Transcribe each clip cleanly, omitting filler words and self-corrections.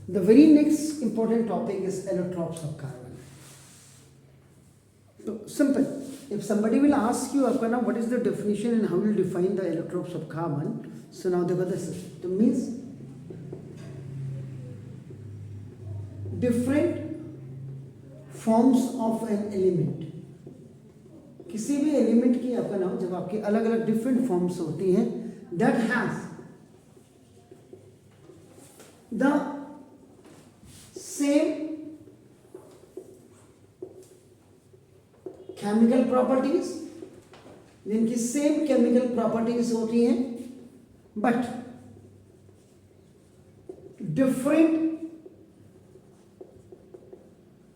The very next important topic is allotropes of carbon. So simple. If somebody will ask you, Apana, what is the definition and how you define the allotropes of carbon? So now देखो this means different forms of an element. किसी भी element की आपका नाम जब आपकी अलग अलग डिफरेंट फॉर्म्स होती हैं, that has the same chemical properties, जिनकी सेम केमिकल प्रॉपर्टीज होती हैं, बट डिफरेंट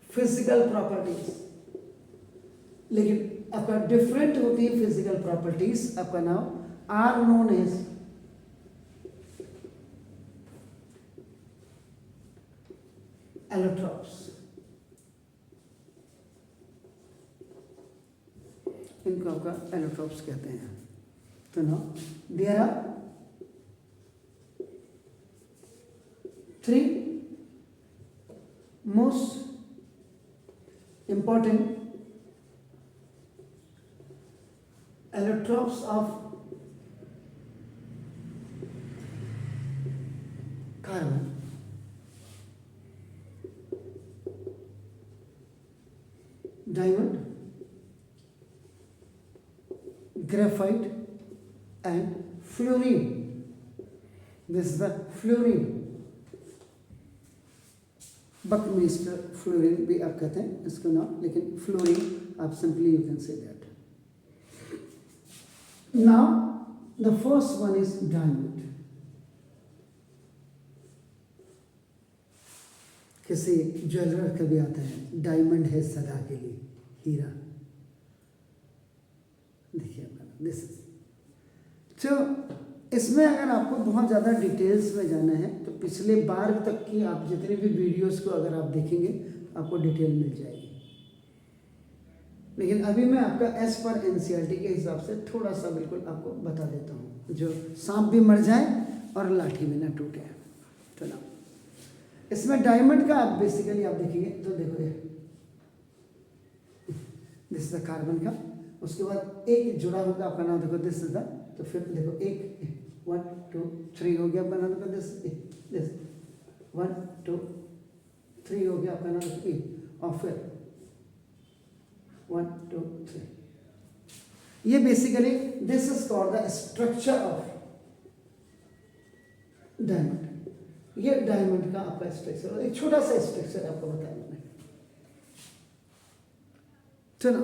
फिजिकल प्रॉपर्टीज. लेकिन आपका डिफरेंट होती है फिजिकल प्रॉपर्टीज, आपका नाम आर नोन एज एलोट्रॉप्स. इनको आपका एलोट्रॉप्स कहते हैं. तो ना there are 3 most important allotropes of carbon. Diamond, graphite and fluorine. This is the fluorine. Buckminster fluorine भी आप कहते हैं इसको नाम, लेकिन फ्लोरीन आप simply you can say that. Now the first one is diamond. किसी ज्वेलर का भी आता है, डायमंड है सदा के लिए, हीरा. देखिए दिस इज. तो इसमें अगर आपको बहुत ज़्यादा डिटेल्स में जाना है तो पिछले बार तक की आप जितने भी वीडियोस को अगर आप देखेंगे आपको डिटेल मिल जाएगी. लेकिन अभी मैं आपका एज पर एनसीईआरटी के हिसाब से थोड़ा सा बिल्कुल आपको बता देता हूँ, जो सांप भी मर जाए और लाठी भी ना टूटे. तो ना इसमें डायमंड का आप बेसिकली आप देखेंगे तो देखो ये दिस इज द कार्बन का. उसके बाद एक जुड़ा होगा आपका नाम, देखो दिस इज द. तो फिर देखो एक 1 2 3 हो गया आपका नाम, देखो दिस 1 2 3 हो गया आपका नाम, और फिर 1 2 3. ये basically this is called the structure of diamond. ये डायमंड का आपका स्ट्रक्चर, एक छोटा सा स्ट्रक्चर आपको बताया मैंने. चलो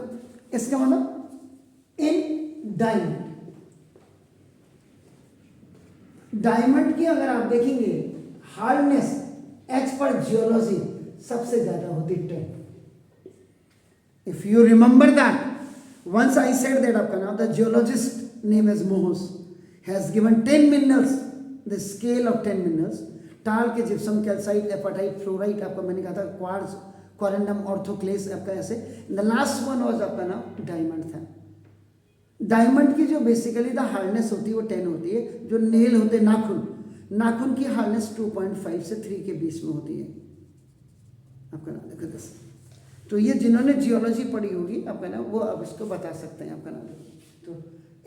इसका मतलब इन डायमंड की अगर आप देखेंगे हार्डनेस एच पर जियोलॉजी सबसे ज्यादा होती 10. If you remember that once I said that आपका नाम the geologist name is Mohs has given 10 minerals, the scale of 10 minerals. Talc के जिप्सम, कैल्साइट, एपाटाइट, फ्लोराइट, आपका मैंने कहा था क्वार्ट्ज, क्वारेंडम, ऑर्थोक्लेस, आपका ऐसे. द लास्ट वन वाज आपका नाम डायमंड था. डायमंड की जो बेसिकली द हार्डनेस होती है वो 10 होती है. जो नेल होते हैं नाखून की हार्डनेस 2.5 से 3 के बीच में होती है आपका नाम. देखो दिस. तो ये जिन्होंने जियोलॉजी पढ़ी होगी आपका नाम वो अब इसको बता सकते हैं आपका नाम. तो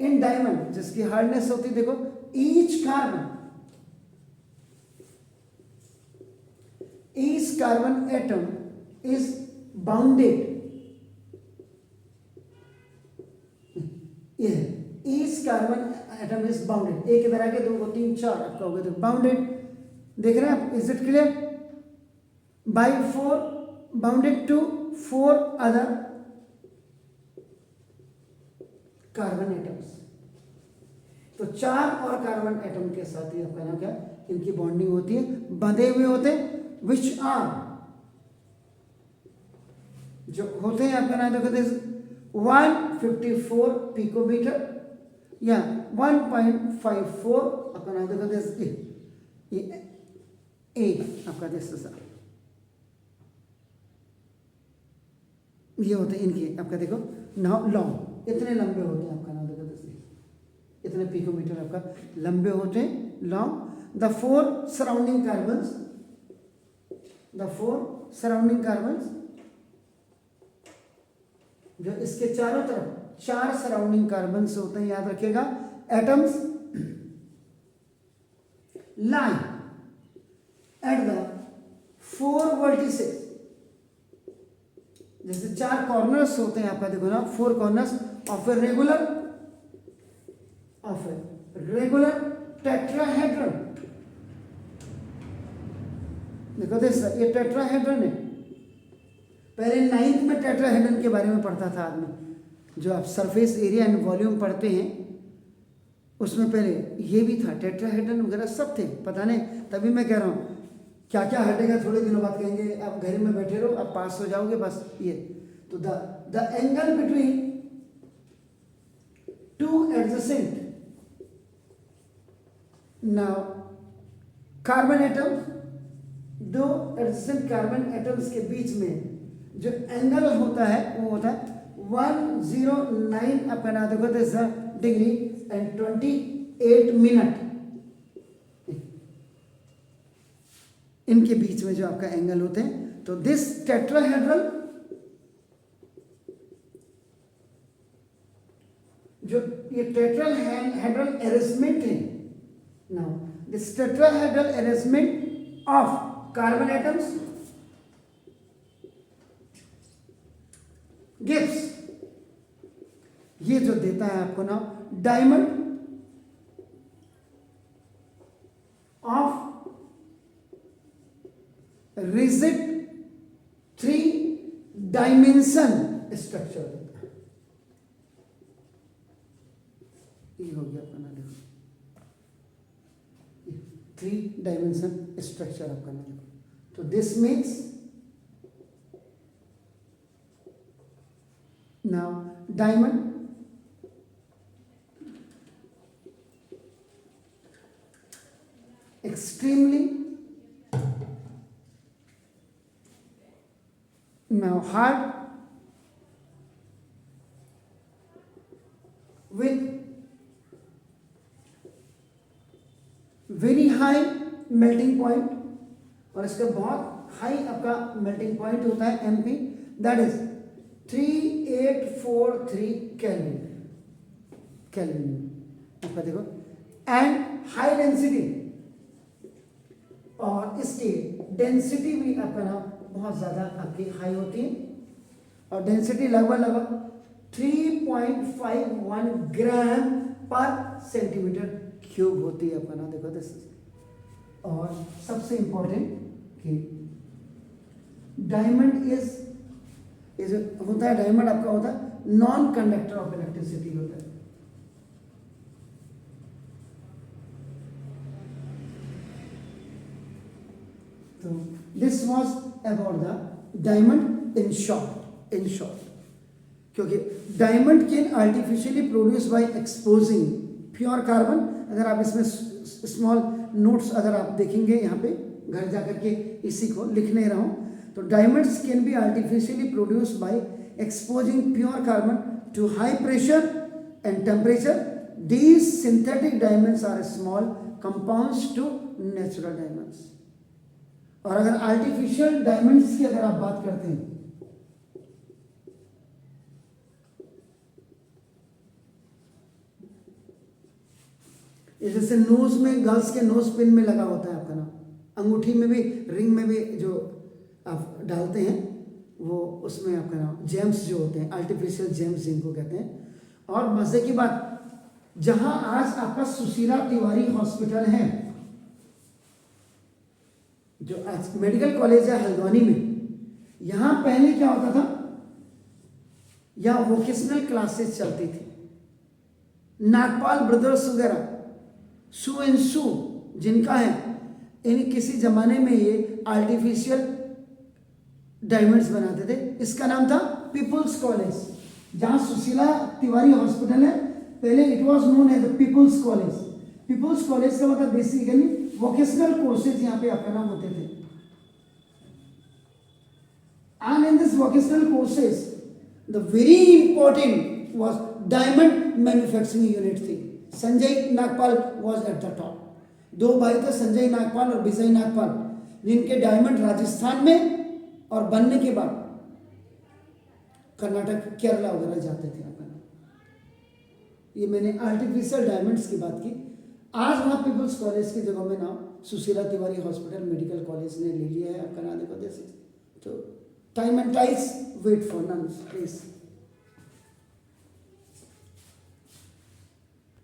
इन डायमंड जिसकी हार्डनेस होती है, देखो each carbon atom is bounded. ये each carbon atom is bounded. एक इधर आके 2 3 4 आपका हो गया, तो बाउंडेड. देख रहे हैं आप, is it clear? By 4 bounded to 4 other carbon atoms. तो 4 और कार्बन एटम के साथ ही आपका नाम क्या, इनकी बॉन्डिंग होती है, बंधे हुए होते, विच आर जो होते हैं आपका नाम देखो 154 पिकोमीटर या 1.54 आपका नाम देखो ये आपका ये होते हैं इनके आपका देखो नाउ लॉन्ग, इतने लंबे होते हैं आपका नाम देखो इतने पिकोमीटर आपका लंबे होते हैं long. The 4 surrounding carbons the 4 surrounding carbons, जो इसके चारों तरफ 4 सराउंडिंग कार्बन्स होते हैं, याद रखिएगा, atoms lie at the 4 vertices, जैसे 4 कॉर्नर्स होते हैं आपका, देखो ना, 4 corners of a regular tetrahedron. देखो ये टेट्राहेड्रन है। पहले 9th में टेट्राहेड्रन के बारे में पढ़ता था आदमी, जो आप सरफेस एरिया एंड वॉल्यूम पढ़ते हैं, उसमें पहले ये भी था, टेट्राहेड्रन वगैरह सब थे, पता नहीं, तभी मैं कह रहा हूँ क्या क्या हटेगा, थोड़े दिनों बाद कहेंगे आप घर में बैठे रहो, आप पास हो जाओगे बस। ये तो the angle between 2 adjacent now carbon atom, 2 adjacent carbon atoms के बीच में जो एंगल होता है वो होता है 109 अपना देखो डिग्री एंड 28 मिनट। इनके बीच में जो आपका एंगल होते हैं, तो दिस टेट्राहेड्रल, जो ये टेट्राहेड्रल अरेंजमेंट है, now this tetrahedral arrangement of carbon atoms gives, ये जो देता है आपको ना diamond of rigid 3 dimension structure देता है। ये हो गया अपना, देखो 3 डायमेंशन स्ट्रक्चर आपका ना, देखो। तो this means now diamond extremely now hard with very high melting point, और इसका बहुत हाई आपका मेल्टिंग पॉइंट होता है MP, दैट इज 3843 केल्विन आपका, देखो, एंड हाई डेंसिटी, और इसकी डेंसिटी भी आपका ना बहुत ज़्यादा आपकी हाई होती है, और डेंसिटी लगभग 3.51 ग्राम पर सेंटीमीटर क्यूब होती है आपका ना, देखो दिस। और सबसे इंपॉर्टेंट कि डायमंड इज होता है, डायमंड आपका होता है नॉन कंडक्टर ऑफ इलेक्ट्रिसिटी होता है। तो this was about the diamond in short, क्योंकि diamond can artificially produce by exposing pure carbon. अगर आप इसमें स्मॉल नोट्स अगर आप देखेंगे यहाँ पे घर जाकर के, इसी को लिख नहीं रहा हूँ, तो diamonds can be artificially produced by exposing pure carbon to high pressure and temperature. These synthetic diamonds are small compounds to natural diamonds. और अगर artificial diamonds की अगर आप बात करते हैं, जैसे नोज में, गर्ल्स के नोज पिन में लगा होता है आपका ना, अंगूठी में भी, रिंग में भी जो आप डालते हैं, वो उसमें आपका नाम जेम्स जो होते हैं, आर्टिफिशियल जेम्स जिनको कहते हैं। और मजे की बात, जहां आज आपका सुशीला तिवारी हॉस्पिटल है, जो आज मेडिकल कॉलेज है हल्द्वानी में, यहां पहले क्या होता था, यहाँ वोकेशनल क्लासेस चलती थी। नागपाल ब्रदर्स वगैरह, सू एंड सू जिनका है, इन किसी जमाने में ये आर्टिफिशियल डायमंड्स बनाते थे। इसका नाम था पीपुल्स कॉलेज, जहां सुशीला तिवारी हॉस्पिटल है, पहले it was known as people's college. People's college का मतलब बेसिकली वोकेशनल कोर्सेज यहाँ पे आपका नाम होते थे। And in this vocational courses the very important was diamond manufacturing unit थी। Sanjay Nagpal was at the top. 2 भाई थे, संजय नागपाल और विजय नागपाल। जिनके डायमंड राजस्थान में और बनने के बाद कर्नाटक, केरला वगैरह जाते थे आपका नाम। ये मैंने आर्टिफिशियल डायमंड्स की बात की। आज वहाँ पीपल्स कॉलेज की जगह में नाम Sushila Tiwari hospital medical college ने ले लिया है आपका नाम। देखो दिस। तो time and tide wait for none please.